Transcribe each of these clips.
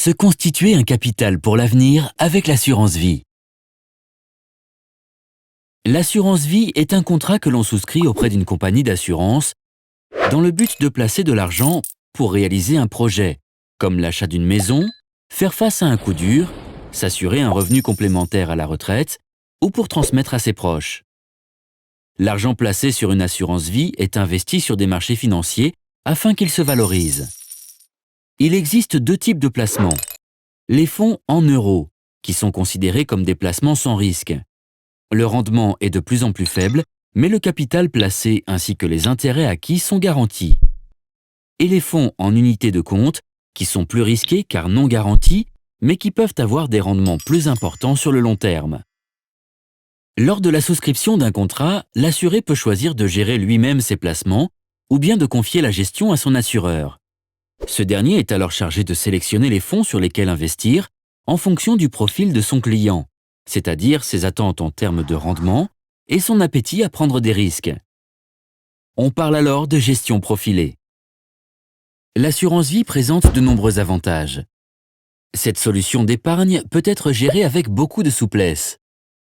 Se constituer un capital pour l'avenir avec l'assurance vie. L'assurance vie est un contrat que l'on souscrit auprès d'une compagnie d'assurance dans le but de placer de l'argent pour réaliser un projet, comme l'achat d'une maison, faire face à un coup dur, s'assurer un revenu complémentaire à la retraite ou pour transmettre à ses proches. L'argent placé sur une assurance vie est investi sur des marchés financiers afin qu'il se valorise. Il existe deux types de placements. Les fonds en euros, qui sont considérés comme des placements sans risque. Le rendement est de plus en plus faible, mais le capital placé ainsi que les intérêts acquis sont garantis. Et les fonds en unités de compte, qui sont plus risqués car non garantis, mais qui peuvent avoir des rendements plus importants sur le long terme. Lors de la souscription d'un contrat, l'assuré peut choisir de gérer lui-même ses placements ou bien de confier la gestion à son assureur. Ce dernier est alors chargé de sélectionner les fonds sur lesquels investir en fonction du profil de son client, c'est-à-dire ses attentes en termes de rendement et son appétit à prendre des risques. On parle alors de gestion profilée. L'assurance vie présente de nombreux avantages. Cette solution d'épargne peut être gérée avec beaucoup de souplesse.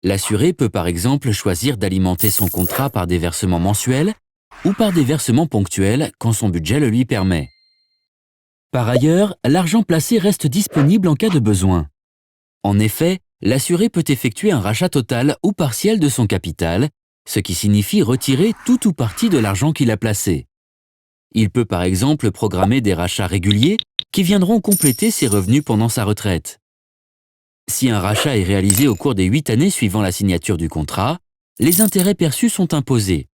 L'assuré peut par exemple choisir d'alimenter son contrat par des versements mensuels ou par des versements ponctuels quand son budget le lui permet. Par ailleurs, l'argent placé reste disponible en cas de besoin. En effet, l'assuré peut effectuer un rachat total ou partiel de son capital, ce qui signifie retirer tout ou partie de l'argent qu'il a placé. Il peut par exemple programmer des rachats réguliers qui viendront compléter ses revenus pendant sa retraite. Si un rachat est réalisé au cours des 8 années suivant la signature du contrat, les intérêts perçus sont imposés.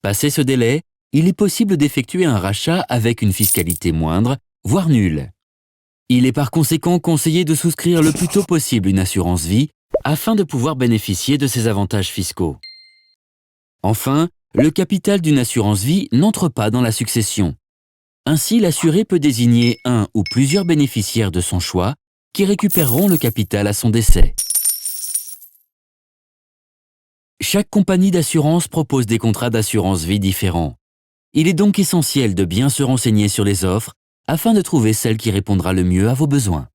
Passé ce délai, il est possible d'effectuer un rachat avec une fiscalité moindre, voire nulle. Il est par conséquent conseillé de souscrire le plus tôt possible une assurance vie afin de pouvoir bénéficier de ces avantages fiscaux. Enfin, le capital d'une assurance vie n'entre pas dans la succession. Ainsi, l'assuré peut désigner un ou plusieurs bénéficiaires de son choix qui récupéreront le capital à son décès. Chaque compagnie d'assurance propose des contrats d'assurance vie différents. Il est donc essentiel de bien se renseigner sur les offres afin de trouver celle qui répondra le mieux à vos besoins.